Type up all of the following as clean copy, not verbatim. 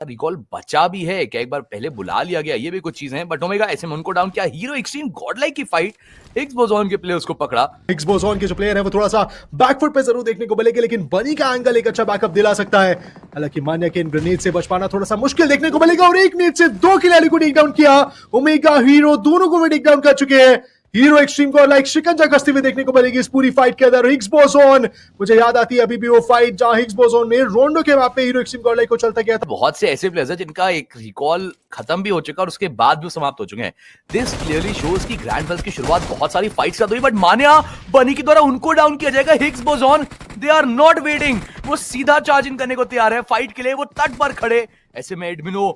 Recall बचा भी है क्या, एक बार पहले बुला लिया गया, ये भी कुछ चीजें हैं। बट ओमेगा ऐसे में उनको डाउन किया। हीरो एक्सट्रीम गॉडलाइक की फाइट हिग्स बोसोन के प्लेयर्स को पकड़ा। हिग्स बोसोन के जो प्लेयर है वो थोड़ा सा बैकफुट पे जरूर देखने को मिलेगा, लेकिन बनी का एंगल एक अच्छा बैकअप दिला सकता है। हालांकि मान्या के इन ग्रेनेड से बच पाना थोड़ा सा मुश्किल देखने को मिलेगा, और एक नेट से दो खिलाड़ी को टेक डाउन किया। ओमेगा हीरो दोनों को भी टेक डाउन कर चुके हैं। हीरो एक्सट्रीम को लाइक शिकंजा कसते हुए देखने को मिलेगी इस पूरी फाइट के अंदर। हिग्स बोसोन, मुझे याद आती है अभी भी वो फाइट जहां हिग्स बोसोन ने रोंडो के मैप पे हीरो एक्सट्रीम को लाइक को चलता गया था। बहुत से ऐसे प्लेयर्स हैं जिनका एक रिकॉल खत्म भी हो चुका और उसके बाद भी समाप्त हो चुके हैं। दिस क्लियरली शोज की ग्रैंड वेल्थ की शुरुआत बहुत सारी फाइट्स का हुई, बट मान्या बनी के द्वारा उनको डाउन किया जाएगा। Higgs boson they are not waiting, वो सीधा चार्ज इन करने को तैयार है फाइट के लिए, वो तट पर खड़े। ऐसे में एडमिनो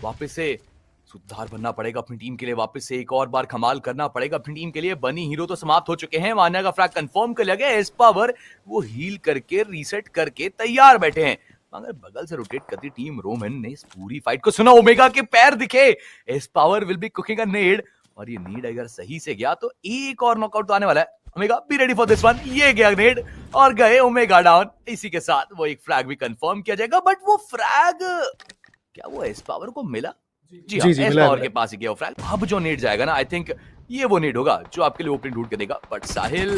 वापस से सुधार बनना पड़ेगा अपनी टीम के लिए, वापस से एक और बार कमाल करना पड़ेगा अपनी टीम के लिए। बनी हीरो तो समाप्त हो चुके हैं, मान्या का फ्रैग कंफर्म कर लिया गया। एस पावर वो हील करके रीसेट करके तैयार बैठे हैं, मगर बगल से रोटेट करती टीम रोमन ने इस पूरी फाइट को सुना। ओमेगा के पैर दिखे, S power will be cooking a nade, और ये नीड अगर सही से गया तो एक और नॉकआउट तो आने वाला है। Omega be ready for this one. ये गया नेड और गए ओमेगा डाउन। इसी के साथ वो एक फ्रैग भी कंफर्म किया जाएगा, बट वो फ्रैग क्या वो एस पावर को मिला? जी हाँ, एस पावर के पास ही गया फ्रैग। अब जो नेट जाएगा ना, आई थिंक ये वो नेट होगा जो आपके लिए ओपनिंग ढूंढ के देगा। बट साहिल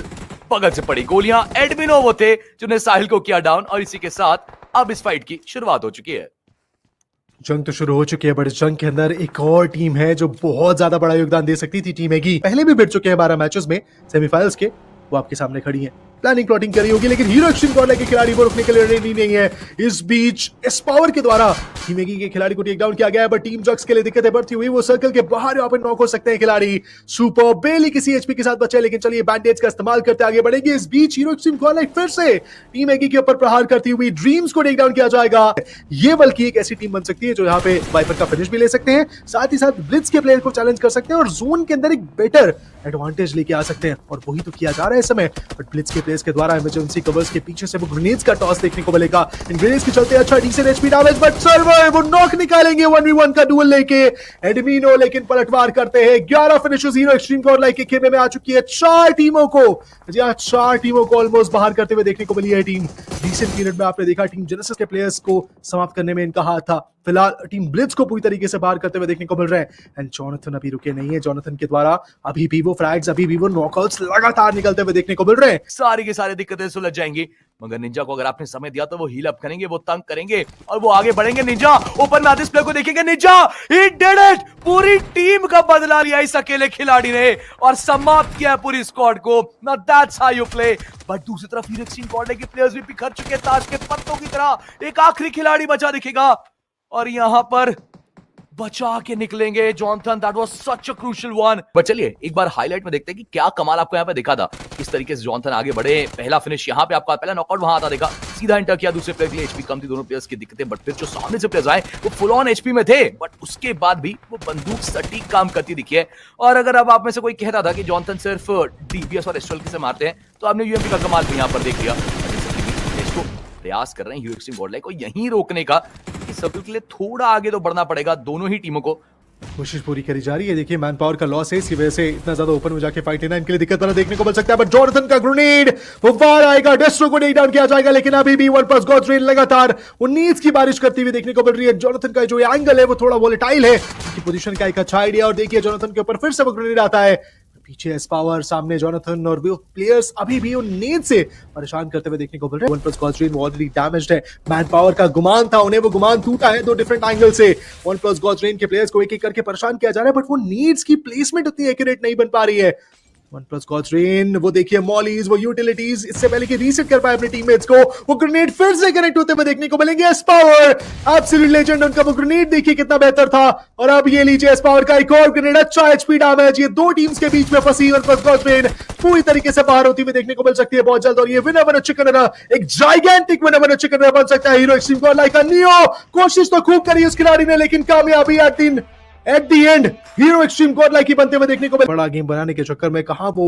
बगल से पड़ी गोलियां, एडमिनो वो थे जिन्होंने साहिल को किया डाउन, और इसी के साथ अब इस फाइट की शुरुआत हो चुकी है। जंग तो शुरू हो चुकी है, बट इस जंग के अंदर एक और टीम है जो बहुत ज्यादा बड़ा योगदान दे सकती थी। टीम एगी पहले भी भिड़ चुके हैं 12 मैचेस में सेमीफाइनल्स के, वो आपके सामने खड़ी है। प्लानिंग प्लॉटिंग करी होगी, लेकिन हीरो एक्सट्रीम गॉडलाइक के खिलाड़ी को रुकने के लिए रेडी नहीं है। इस बीच एस पावर के द्वारा टीम एगी के खिलाड़ी को टेक डाउन किया गया है, बट टीम जक्स के लिए दिक्कतें बढ़ती हुई। वो सर्कल के बाहर यहाँ पर नॉक हो सकते हैं खिलाड़ी। सुपर बेली किसी एचपी के साथ बचे, लेकिन चलिए बैंडेज का इस्तेमाल करते आगे बढ़ेंगे। इस बीच हीरो एक्सट्रीम गॉडलाइक फिर से टीम एगी के ऊपर प्रहार करती हुई ड्रीम्स को टेक डाउन किया जाएगा। ये बल्कि एक ऐसी टीम बन सकती है जो यहाँ पे वाइपर का फिनिश भी ले सकते हैं, साथ ही साथ ब्लिट्ज के प्लेयर को चैलेंज कर सकते हैं और जोन के अंदर एक बेटर एडवांटेज लेके आ सकते हैं, और वही तो किया जा रहा है इस समय। बट ब्लिट्ज के प्लेयर्स के द्वारा इमरजेंसी कवर्स के पीछे से वो ग्रेनेड्स का टॉस देखने को मिलेगा। इन ग्रेनेड्स के चलते अच्छा decent HP damage, but server वो नॉक निकालेंगे 1v1 का डुएल लेके एडमिनो, लेकिन पलटवार करते हैं। 11 फिनिशेस हीरो एक्सट्रीम गॉडलाइक के खेमे में आ चुकी है। 4 टीमों को, जी हां, 4 टीमों को ऑलमोस्ट बाहर करते हुए देखने को मिली है टीम। रिसेंट पीरियड में आपने देखा टीम जेनेसिस के प्लेयर्स को समाप्त करने में इनका हाथ था, फिलहाल टीम ब्लिट्ज को पूरी तरीके से बाहर करते हुए देखने को मिल रहे हैं। एंड जोनाथन अभी रुके नहीं है, जोनाथन के द्वारा अभी भी वो फ्रैग्स, अभी भी वो नॉकआउट्स लगातार निकलते हुए देखने को मिल रहे हैं। सारी की सारी दिक्कतें सुलझ जाएंगी, मगर निंजा को अगर आपने समय दिया तो वो हील अप करेंगे, वो तंग करेंगे और वो आगे बढ़ेंगे। निंजा ओपन में आते इस प्ले को देखेंगे, निंजा ही डिड इट, पूरी टीम का बदला लिया इस अकेले खिलाड़ी ने और समाप्त किया पूरी स्क्वाड को। Now that's how you play. But दूसरी तरफ हीरो एक्सट्रीम गॉडलाइक के प्लेयर्स भी बिखर चुके हैं ताश के पत्तों की तरह। एक आखिरी खिलाड़ी बचा दिखेगा और यहां पर बचा के निकलेंगे Jonathan. That was such a crucial one. But चलिए एक बार हाईलाइट में देखते हैं कि क्या कमाल आपको यहाँ पे दिखा था, किस तरीके से जोनाथन आगे बढ़े। पहला फिनिश यहाँ पे आपका, पहला नॉकआउट वहां आता देखा, सीधा इंटर किया। दूसरे प्लेयर के लिए एचपी कम थी, दोनों प्लेयर्स की दिक्कतें, बट फिर जो सामने से प्लेयर्स आए वो फुल ऑन एचपी में थे, बट उसके बाद भी वो बंदूक सटीक काम करती दिखी है। और अगर अब आप में से कोई कहता था कि जोनाथन सिर्फ डीपीएस और एस्ट्रल से मारते हैं, तो आपने यूएमपी का कमाल भी यहाँ पर देख लिया। प्रयास कर रहे हैं हीरो एक्सट्रीम गॉडलाइक को यहीं रोकने का, इस सर्कल के लिए थोड़ा आगे तो बढ़ना पड़ेगा दोनों ही टीमों को। कोशिश पूरी करी जा रही है। देखिए मैन पावर का लॉस है, इसकी वजह से इतना ज्यादा ओपन में जाके फाइट लेना इनके लिए दिक्कत वाला देखने को मिल सकता है। बट जोनाथन का ग्रेनेड वो बाहर आएगा, डेस्ट्रो को टेक डाउन किया जाएगा, लेकिन अभी भी 1+ गॉड रेन लगातार वो नीड्स की बारिश करती हुई देखने को मिल रही है। जोनाथन का जो एंगल है वो थोड़ा वोलेटाइल है, उसकी पोजीशन का एक अच्छा आइडिया। और देखिए जोनाथन के ऊपर फिर से वो ग्रेनेड आता है, पीछे एस पावर, सामने जोनाथन, और वो प्लेयर्स अभी भी उन नीड से परेशान करते हुए देखने को मिल रहे हैं। 1+ गॉड रेन ऑलरेडी डैमेज्ड है, मैन पावर का गुमान था उन्हें, वो गुमान टूटा है 2 डिफरेंट एंगल से। 1+ गॉड रेन के प्लेयर्स को एक एक करके परेशान किया जा रहा है, बट वो नीड्स की प्लेसमेंट उतनी एक्यूरेट नहीं बन पा रही है। 1+ गॉड रेन, वो देखिए मॉलीज, वो यूटिलिटीज, इससे पहले कि रीसेट कर पाए अपने टीममेट्स को, वो ग्रेनेड फिर से कनेक्ट होते हुए देखने को मिलेंगे। एस पावर एब्सोल्यूट लेजेंड, उनका वो ग्रेनेड देखिए कितना बेहतर था। और अब ये लीजिए एस पावर का एक और ग्रेनेड, अच्छा एचपी डैमेज। ये 2 टीम्स के बीच में फंसी 1+ गॉड रेन पूरी तरीके से बाहर होती हुई देखने को मिल सकती है बहुत जल्द। और ये विनर बनो चिकन रनर, एक जाइगेंटिक विनर बनो चिकन रनर बन सकता है हीरो एक्सट्रीम गॉडलाइक का। नियो कोशिश तो खूब करी उस खिलाड़ी ने, लेकिन कामयाबी at the end Hero Xtreme Godlike ही बनते हुए देखने को। बड़ा गेम बनाने के चक्कर में कहां वो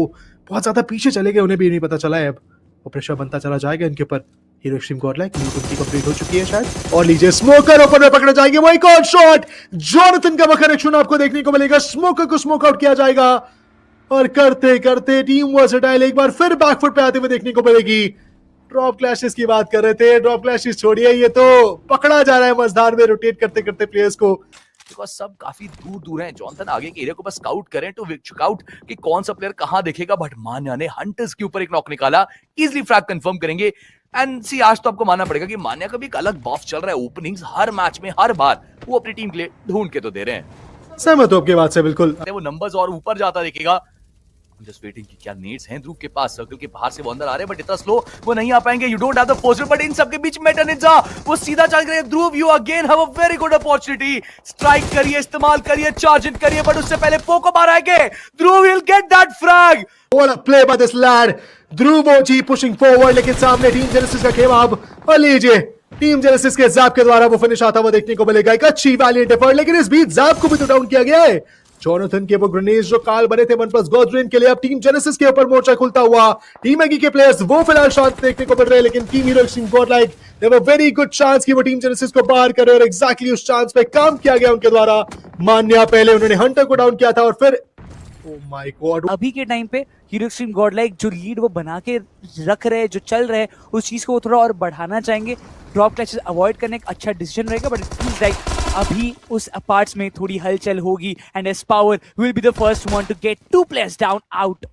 बहुत ज्यादा पीछे चले गए, उन्हें भी नहीं पता चला है। अब वो प्रेशर बनता चला जाएगा इनके ऊपर। हीरो एक्सट्रीम गॉडलाइक लीड उनकी कंप्लीट हो चुकी है शायद, और लीजिए स्मोकर ओपन में पकड़े जाएंगे, वो एक और शॉट जोनाथन का वो कनेक्शन आपको देखने को मिलेगा। स्मोकर को स्मोक आउट किया जाएगा और करते करते टीम वर्सेटाइल एक बार फिर बैकफुट पे आते हुए देखने को मिलेगी। ड्रॉप क्लैशेस की बात कर रहे थे, ड्रॉप क्लैशेस छोड़िए, ये तो पकड़ा जा रहा है मझधार में रोटेट करते करते प्लेयर्स को। बिकॉज सब काफी दूर दूर हैं। जॉनसन आगे के एरिया को बस स्काउट करें तो चेकआउट कि कौन सा प्लेयर कहां देखेगा, बट मान्या ने हंटर्स के ऊपर एक नॉक निकाला, इजीली फ्रैग कंफर्म करेंगे। एंड सी आज तो आपको मानना पड़ेगा कि मान्या का भी एक अलग बफ चल रहा है। ओपनिंग्स हर मैच में हर बार वो अपनी टीम के लिए ढूंढ के तो दे रहे हैं। सहमत हूं आपकी बात से बिल्कुल। वो नंबर्स और ऊपर जाता दिखेगा। जस्ट वेटिंग कि क्या नीड्स हैं ध्रुव के पास। सर्कल के बाहर से वो अंदर आ रहे हैं बट इतना स्लो वो नहीं आ पाएंगे। You don't have the poster, but इन सबके बीच में टनिजा वो सीधा चल गए। Dhruv you again have a very good opportunity. Strike करिए, इस्तेमाल करिए, चार्ज इन करिए, बट उससे पहले पोको बाहर आएंगे। Dhruv will get that frag. What a play by this lad. Dhruv OG pushing forward, लेकिन सामने टीम जेनेसिस का खेमा अब। और लीजिए टीम जेनेसिस के जैप के द्वारा वो फिनिश आता हुआ देखने को मिलेगा। एक अच्छी वैलिएंट एफर्ट, लेकिन इस बीच जैप को भी तो डाउन किया गया है। जॉनथन के वो ग्रेनेड्स जो काल बने थे OnePlus गॉड्रेन के लिए, अब टीम जेनेसिस के ऊपर मोर्चा खुलता हुआ। टीम एगी के प्लेयर्स वो फिलहाल शांत देखने को मिल रहे हैं, लेकिन team Hero Xtreme Godlike they have a very good chance कि वो टीम जेनेसिस को बाहर करे, और एग्जैक्टली उस चांस पे काम किया गया उनके द्वारा। मान्या पहले उन्होंने हंटर को डाउन किया था और फिर ओह माय गॉड, अभी के टाइम पे हीरो एक्सट्रीम गॉडलाइक जो लीड वो बना के रख रहे हैं, जो चल रहे हैं, उस चीज को वो थोड़ा और बढ़ाना चाहेंगे। ड्रॉप क्लैशेस अवॉइड करने का अच्छा डिसीजन रहेगा, बट इट फील्स लाइक अभी उस पार्ट्स में थोड़ी हलचल होगी and S power will be the first one to get 2 players down out.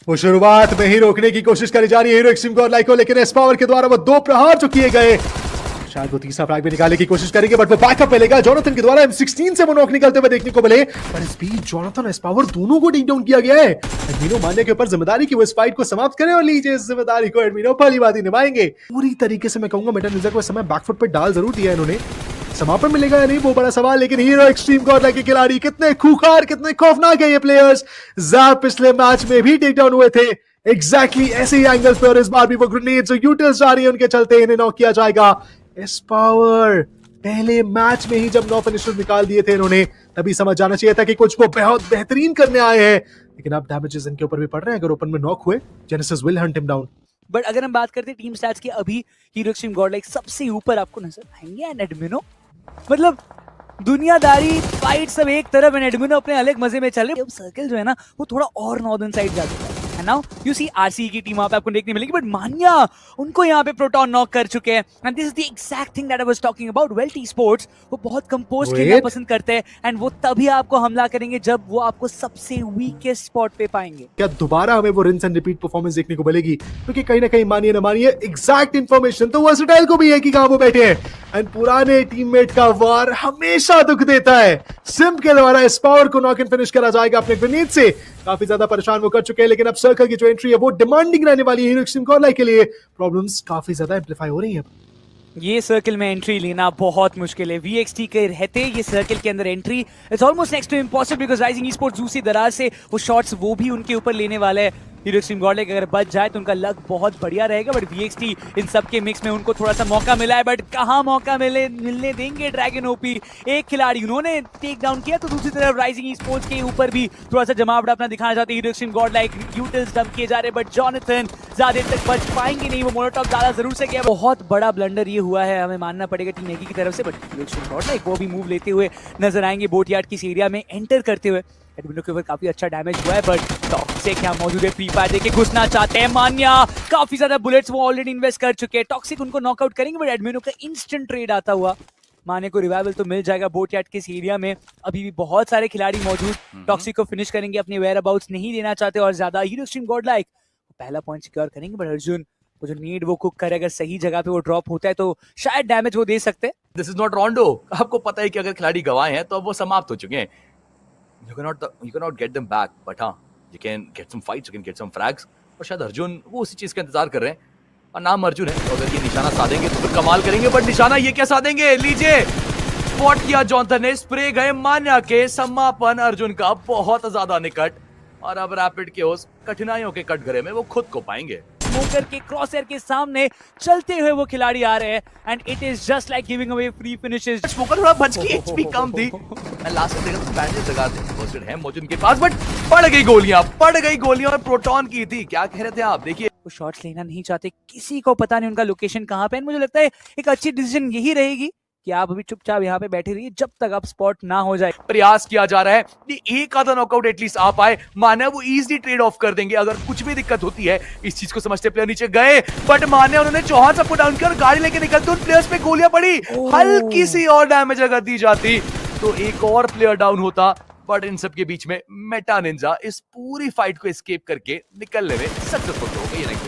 वो शुरुआत में ही रोकने की कोशिश करी जा रही है हीरो एक्सट्रीम गॉडलाइक को, लेकिन एस पावर के द्वारा वो 2 प्रहार जो किए गए, शायद वो तीसरा फ्रैग भी निकालने की कोशिश करेंगे, बट वो बैकअप मिलेगा। जॉनथन के द्वारा M16 से वो नॉक निकलते हुए देखने को मिले, पर इस बीच जॉनथन एस पावर दोनों को टेक डाउन किया गया है। एडमिनो मान्या के ऊपर जिम्मेदारी की वो इस फाइट को समाप्त करें, और लीजिए इस जिम्मेदारी को एडमिनो पहली बात ही निभाएंगे पूरी तरीके से। मैं कहूंगा मेटानिजा को इस समय बैकफुट पे डाल जरूर दिया है इन्होंने, समापन मिलेगा या नहीं वो बड़ा सवाल, लेकिन हीरो एक्सट्रीम गॉडलाइक के खिलाड़ी कितने खूंखार, कितने खौफनाक है ये प्लेयर्स। जैप पिछले मैच में भी टेक डाउन हुए थे एग्जैक्टली ऐसे ही एंगल्स पे, और इस बार भी वो ग्रेनेड्स और यूटिल्स जा रही है उनके चलते, इन्हें नॉक किया जाएगा। एस पावर पहले मैच में ही जब 9 फिनिशर्स निकाल दिए थे इन्होंने, तभी समझ जाना चाहिए था कि कुछ वो बहुत बेहतरीन करने आए हैं, लेकिन अब डैमेजेस इनके ऊपर भी पड़ रहे हैं। अगर ओपन में नॉक हुए, genesis will Hunt him down. But अगर हम बात करते हैं टीम स्टैट्स की, अभी हीरो एक्सट्रीम गॉडलाइक सबसे ऊपर आपको नजर आएंगे, एंड एडमिनो मतलब दुनियादारी फाइट सब एक तरफ, एंड एडमिनो अपने अलग मजे में चल रहे। अब सर्कल जो है ना वो थोड़ा और नॉर्दर्न साइड जा चुका है। And now you see RCE की टीम वहां पे आपको देखने मिलेगी, बट मान्या उनको यहाँ पे प्रोटॉन नॉक कर चुके हैं। And this is the exact thing that I was talking about. वेल्टी स्पोर्ट्स वो बहुत कंपोज खेलना पसंद करते हैं, एंड वो तभी आपको हमला करेंगे जब वो आपको सबसे वीकेस्ट स्पॉट पे पाएंगे। क्या दोबारा हमें वो रिंस एंड रिपीट परफॉर्मेंस देखने को मिलेगी? क्योंकि कहीं ना कहीं मानिए ना मानिए एग्जैक्ट इंफॉर्मेशन तो वर्सेटाइल को भी है कि कहां वो बैठे हैं, एंड पुराने टीममेट का वार हमेशा दुख देता है। सिम्प के द्वारा इस पावर को नॉक एंड फिनिश करा जाएगा अपने ग्रेनेड से। काफी ज्यादा परेशान वो कर चुके हैं, लेकिन अब सर्कल की जो एंट्री है वो डिमांडिंग रहने वाली है हीरो एक्सट्रीम गॉडलाइक के लिए। प्रॉब्लम्स काफी ज्यादा एम्प्लीफाई हो रही हैं। ये सर्कल में एंट्री लेना बहुत मुश्किल है। VXT के रहते ये सर्कल के अंदर entry it's almost next to impossible, because rising esports दूसरी दराज से वो शॉट्स वो भी उनके ऊपर लेने वाले हैं। हीरो एक्सट्रीम गॉडलाइक अगर बच जाए तो उनका लक बहुत बढ़िया रहेगा, बट VXT इन सब के मिक्स में उनको थोड़ा सा मौका मिला है, बट कहाँ मौका मिलने देंगे ड्रैगन ओपी। एक खिलाड़ी उन्होंने टेक डाउन किया, तो दूसरी तरफ राइजिंग ई-स्पोर्ट्स के ऊपर भी थोड़ा सा जमावड़ा अपना दिखाना चाहते हैं hero Xtreme Godlike. Utils dump किए जा रहे, बट जॉनथन ज्यादा देर तक बच पाएंगे नहीं। वो मोलोटॉव डाला जरूर से गया। बहुत बड़ा ब्लंडर ये हुआ है, हमें मानना पड़ेगा टीम एगी की तरफ से, बट हीरो एक्सट्रीम गॉडलाइक वो भी मूव लेते हुए नजर आएंगे बोटयार्ड की इस एरिया में एंटर करते हुए। एडमिनो के ऊपर काफी अच्छा डैमेज हुआ है, बट टॉक्सिक क्या मौजूद है, फ्री फायर देके घुसना चाहते हैं मान्या। काफी ज्यादा बुलेट्स वो ऑलरेडी इन्वेस्ट कर चुके हैं। टॉक्सिक उनको नॉकआउट करेंगे, बट एडमिनो का इंस्टेंट ट्रेड आता हुआ मान्या को रिवाइवल तो मिल जाएगा। बोटयार्ड के इस एरिया में अभी भी बहुत सारे खिलाड़ी मौजूद, टॉक्सिक को फिनिश करेंगे, अपने वेयर अबाउट्स नहीं देना चाहते और ज्यादा। हीरो एक्सट्रीम गॉडलाइक पहला पॉइंट सिक्योर करेंगे, बट अर्जुन वो जो नीड वो कुक करे, अगर सही जगह पे वो ड्रॉप होता है तो शायद डैमेज वो दे सकते हैं। This is not रोंडो। आपको पता है कि अगर खिलाड़ी गवाए हैं तो अब वो समाप्त हो चुके हैं। You cannot get them back, but हाँ, you can get some fights, you can get some frags। और शायद अर्जुन वो उसी चीज का इंतजार कर रहे हैं, और नाम अर्जुन है, तो अगर ये निशाना साधेंगे तो फिर कमाल करेंगे, बट निशाना ये क्या साधेंगे? लीजिए स्पॉट किया जॉनथन ने, स्प्रे गए मान्या के, समापन अर्जुन का बहुत ज्यादा निकट, और अब रैपिड केओस कठिनाइयों के कटघरे में वो खुद को पाएंगे। स्मोकर के क्रॉसएयर के सामने चलते हुए वो खिलाड़ी आ रहे हैं, and it is just like giving away free finishes. Smoker थोड़ा बच की एचपी कम थी, मैं लास्ट में देखा बैंडेज लगा थे, पोस्टेड है मौजूद के पास, बट पड़ गई गोलियां और प्रोटॉन की थी। क्या कह रहे थे आप? देखिए वो शॉट्स लेना नहीं चाहते, किसी को पता नहीं उनका लोकेशन कहां पे है। मुझे लगता है एक अच्छी डिसीजन यही रहेगी कि आप अभी चुपचाप यहाँ पे बैठे रहिए जब तक आप स्पॉट ना हो जाए। प्रयास किया जा रहा है कि एक आधा नॉकआउट एटलीस्ट आ पाए। मान्या वो इजीली ट्रेड ऑफ कर देंगे अगर कुछ भी दिक्कत होती है। इस चीज को समझते प्लेयर नीचे गए, बट मान्या उन्होंने चौहान सबको डाउन किया और गाड़ी लेके निकलते उन प्लेयर्स पे गोलियां पड़ी। हल्की सी और डैमेज अगर दी जाती तो एक और प्लेयर डाउन होता, बट इन सब के बीच में मेटा निंजा इस पूरी फाइट को एस्केप करके निकलने में सक्सेसफुल हो गई।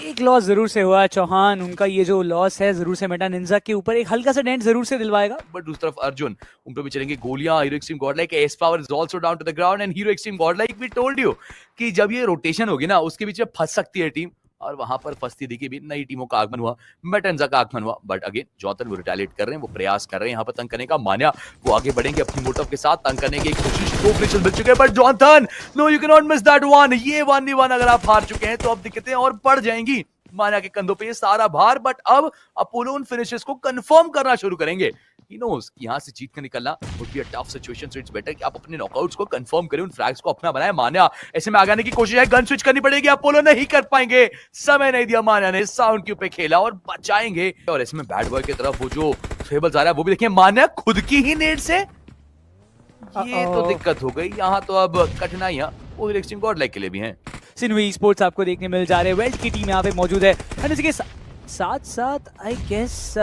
एक लॉस जरूर से हुआ चौहान, उनका ये जो लॉस है जरूर से मेटा निंजा के ऊपर एक हल्का सा डेंट जरूर से दिलवाएगा। बट दूसरी तरफ अर्जुन, उन पे भी चलेंगे गोलियां। Hero Xtreme Godlike S Power is also down to the ground and Hero Xtreme Godlike we told you कि जब ये रोटेशन होगी ना उसके बीच में फंस सकती है टीम, और वहां पर फंसती दिखी भी नई टीमों का आगमन हुआ, मेटेंजा का आगमन हुआ। बट अगेन जॉनथन वो रिटेलिएट कर रहे हैं, वो प्रयास कर रहे हैं यहाँ पर तंग करने का। मान्या वो आगे बढ़ेंगे अपनी मोटिव के साथ, तंग करने की एक कोशिश। 2 फिनिशेस मिल चुके हैं, but Jonathan no you cannot miss मिस दैट वन। ये 1v1 अगर आप हार चुके हैं तो अब दिक्कतें और बढ़ जाएंगी। मान्या के कंधों पे ये सारा भार, बट अब अपोलो उन फिनिशेस को कंफर्म करना शुरू करेंगे। He knows कि यहाँ से जीत कर निकलना would be a tough situation, so it's better कि आप अपने नॉकआउट्स को कंफर्म करें, उन फ्रैग्स को अपना बनाए। मान्या ऐसे में आगे आने की कोशिश है, गन स्विच करनी पड़ेगी, अपोलो नहीं कर पाएंगे। समय नहीं दिया मान्या ने, साउंड क्यू पे खेला और बचाएंगे। और ऐसे में बैड बॉय की तरफ वो जो फेबल्स आ रहा है वो भी देखिए, मान्या खुद की ही नेट से, ये तो दिक्कत हो गई। यहाँ तो अब कठिनाइयां वो हीरो एक्सट्रीम गॉडलाइक के लिए भी हैं। सिन्वी स्पोर्ट्स आपको देखने मिल जा रहे हैं, वेल्ट की टीम यहाँ पे मौजूद है और इसके साथ साथ आई गेस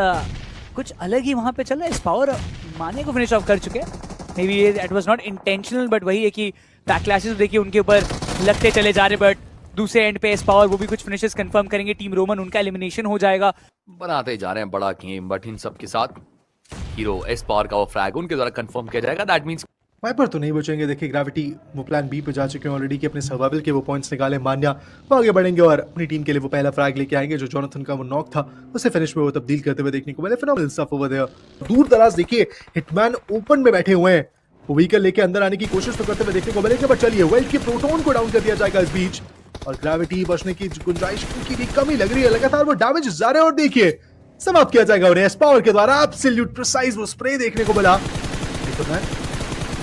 कुछ अलग ही वहां पे चल रहा है। स्पावर माने को फिनिश ऑफ कर चुके हैं, may be it was not intentional, but वही है कि बैकलैशेस देखिए उनके ऊपर लगते चले जा रहे, बट दूसरे एंड पे स्पावर वो भी कुछ फिनिशेस कंफर्म करेंगे। टीम रोमन उनका एलिमिनेशन हो जाएगा। बनाते जा रहे हैं बड़ा गेम, बट इन सब के साथ हीरो एस पावर का वो फ्रैग उनके द्वारा कंफर्म किया जाएगा। दैट मींस वाइपर तो नहीं बचेंगे। देखिए ग्रेविटी वो प्लान बी पे जा चुके हैं ऑलरेडी कि अपने सर्वाइवल के वो पॉइंट्स निकाले। मान्या वो आगे बढ़ेंगे और अपनी टीम के लिए वो पहला फ्रैग लेके आएंगे। जो जॉनथन का वो नॉक था उसे फिनिश में वो तब्दील करते हुए देखने को मिले। Phenomenal stuff over there. दूर दराज देखिए हिटमैन ओपन में बैठे हुए हैं, वो व्हीकल लेके अंदर आने की कोशिश तो करते हुए देखने को मिलेगा, बट चलिए वेल्ट के प्रोटोन को डाउन कर दिया जाएगा इस बीच। और ग्रेविटी बचने की गुंजाइश की भी कमी लग रही है, लगातार वो डैमेज जा रहे हैं और देखिए समाप्त किया जाएगा उन्हें एस पावर के द्वारा। एब्सोल्यूट प्रिसाइज वो स्प्रे देखने को मिला।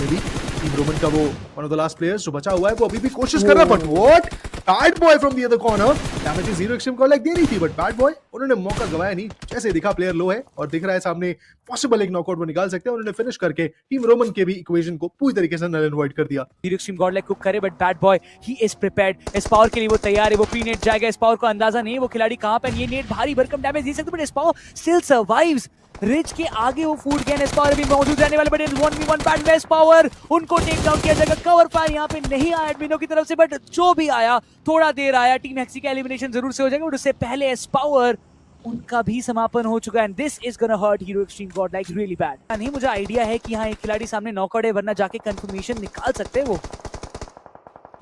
टीम रोमन का वो one of the last players जो बचा हुआ है वो अभी भी कोशिश कर रहा है, but what bad boy from the other corner. Damage hero extreme को लाइक दे रही थी, बट बैड बॉय उन्होंने मौका गवाया नहीं। जैसे दिखा प्लेयर लो है और दिख रहा है सामने पॉसिबल एक नॉकआउट वो निकाल सकते हैं। उन्होंने फिनिश करके टीम रोमन के भी इक्वेशन को पूरी तरीके से नल एंड वॉइड कर दिया। हीरो एक्सट्रीम गॉडलाइक कुक करे, but bad boy he is prepared. S power के लिए वो तैयार है, वो प्री नेट जाएगा। एस पावर को अंदाजा नहीं है वो खिलाड़ी कहां पे, ये नेट भारी भरकम डैमेज दे सकते, but S power still survives. Rich के आगे वो फूड गैन एस पावर भी मौजूद रहने वाले, बट इन 1v1 बैट में एस पावर उनको टेक डाउन किया जाएगा। कवर फायर यहाँ पे नहीं आया एडमिनो की तरफ से, बट जो भी आया थोड़ा देर आया। टीम हेक्सी का एलिमिनेशन जरूर से हो जाएगा, बट उससे पहले एस पावर उनका भी समापन हो चुका है। And this is gonna hurt Hero Xtreme Godlike really bad. नहीं मुझे आइडिया है कि यहाँ एक खिलाड़ी सामने नॉकआउट है, वरना जाके कंफर्मेशन निकाल सकते हैं वो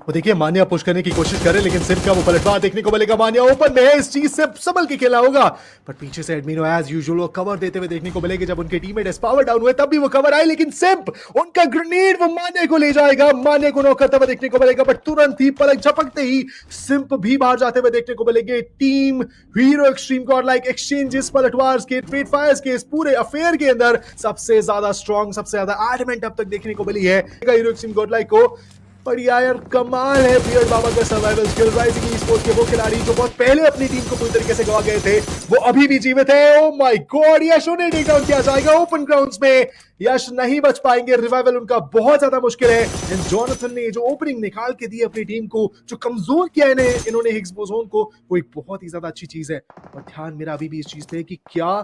देखिए मान्या पुश करने की कोशिश करे, लेकिन सिर्फ का वो पलटवार देखने को मिलेगा। मान्या ओपन में है, इस चीज से संभल के खेला होगा, बट पीछे से एडमिनो एज यूजुअल वो कवर देते हुए देखने को मिलेंगे। जब उनके टीममेट एस पावर डाउन हुए तब भी वो कवर आए, लेकिन सिर्फ उनका ग्रेनेड वो मान्या को ले जाएगा। मान्या को नॉक करते हुए देखने को मिलेगा, बट तुरंत ही पलक झपकते ही सिंप भी बाहर जाते हुए देखने को मिलेंगे। Team Hero Xtreme Godlike exchanges पलटवार्स के ट्रेड फायर्स के इस पूरे अफेयर के अंदर सबसे ज्यादा स्ट्रॉन्ग, सबसे ज्यादा एडमेंट अब तक देखने को मिली है हीरो एक्सट्रीम गॉडलाइक को। पर यार कमाल है बियर्ड बाबा का सर्वाइवल स्किल। राइजिंग ई-स्पोर्ट्स के वो खिलाड़ी जो बहुत पहले अपनी टीम को पूरी तरीके से गवा गए थे, वो अभी भी जीवित है। ओह माय गॉड, यश उन्हें टेक डाउन किया जाएगा ओपन ग्राउंड्स में। यश नहीं बच पाएंगे, रिवाइवल उनका बहुत ज्यादा मुश्किल है। इन जॉनथन ने जो ओपनिंग निकाल के दी अपनी टीम को, जो कमजोर किया इन्होंने हिग्स बोसोन को, वो एक बहुत ही ज्यादा अच्छी चीज है। और ध्यान मेरा अभी भी इस चीज पे कि क्या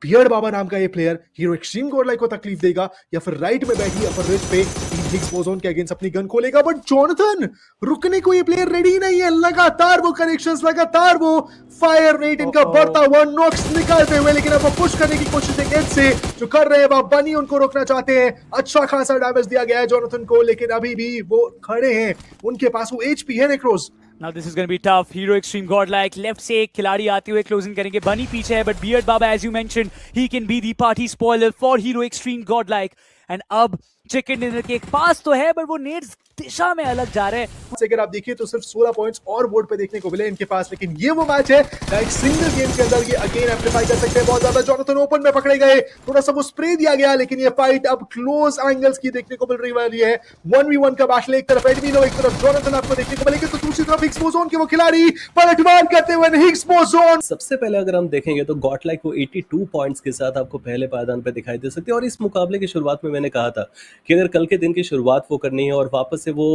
बियर्ड बाबा नाम का ये प्लेयर हीरो एक्सट्रीम गॉडलाइक को तकलीफ देगा, या फिर राइट में बैठी अपर रिज पे हिग्स बोसोन के अगेंस्ट अपनी गन खोलेगा। बट जॉनथन रुकने को ये प्लेयर रेडी नहीं है। लगातार वो कनेक्शंस, लगातार वो फायर रेट इनका बढ़ता हुआ, नॉक्स निकालते हुए, लेकिन अब वो पुश करने की कोशिश एक एज से जो कर रहे हैं वह बनी उनको रोकना चाहते हैं। अच्छा खासा डैमेज दिया गया है जॉनथन को, लेकिन अभी भी वो खड़े हैं, उनके पास वो एचपी है नेक्रोस। Now this is going to be tough. Hero Extreme Godlike left से एक खिलाड़ी आते हुए क्लोजिंग करेंगे। बनी पीछे है, but Beard Baba as you mentioned, he can be the party spoiler for Hero Extreme Godlike. And अब चिकन डिनर के एक पास तो है बट वो नेट्स दिशा में अलग जा रहे हैं। अगर आप देखिए तो सिर्फ 16 पॉइंट्स और बोर्ड पे देखने को मिले इनके पास, लेकिन ये वो मैच है एक सिंगल गेम के अंदर ये अगेन एम्प्लीफाई कर सकते हैं बहुत ज्यादा। जॉनथन ओपन में पकड़े गए, थोड़ा सा वो स्प्रे दिया गया, लेकिन ये फाइट अब क्लोज एंगल्स की देखने को मिल रही वाली है। 1v1 का बैटल, एक तरफ एडमिनो एक तरफ जॉनथन आपको देखने को मिलेगा, तो दूसरी तरफ हिग्स बोसोन के वो खिलाड़ी पलटवार करते हुए हिग्स बोसोन। सबसे पहले अगर हम देखेंगे तो गॉटलाइक को 82 पॉइंट्स के साथ आपको पहले पायदान पे दिखाई दे सकते हैं। और इस मुकाबले की शुरुआत में मैंने कहा था कि अगर कल के दिन की शुरुआत वो करनी है और वापस से वो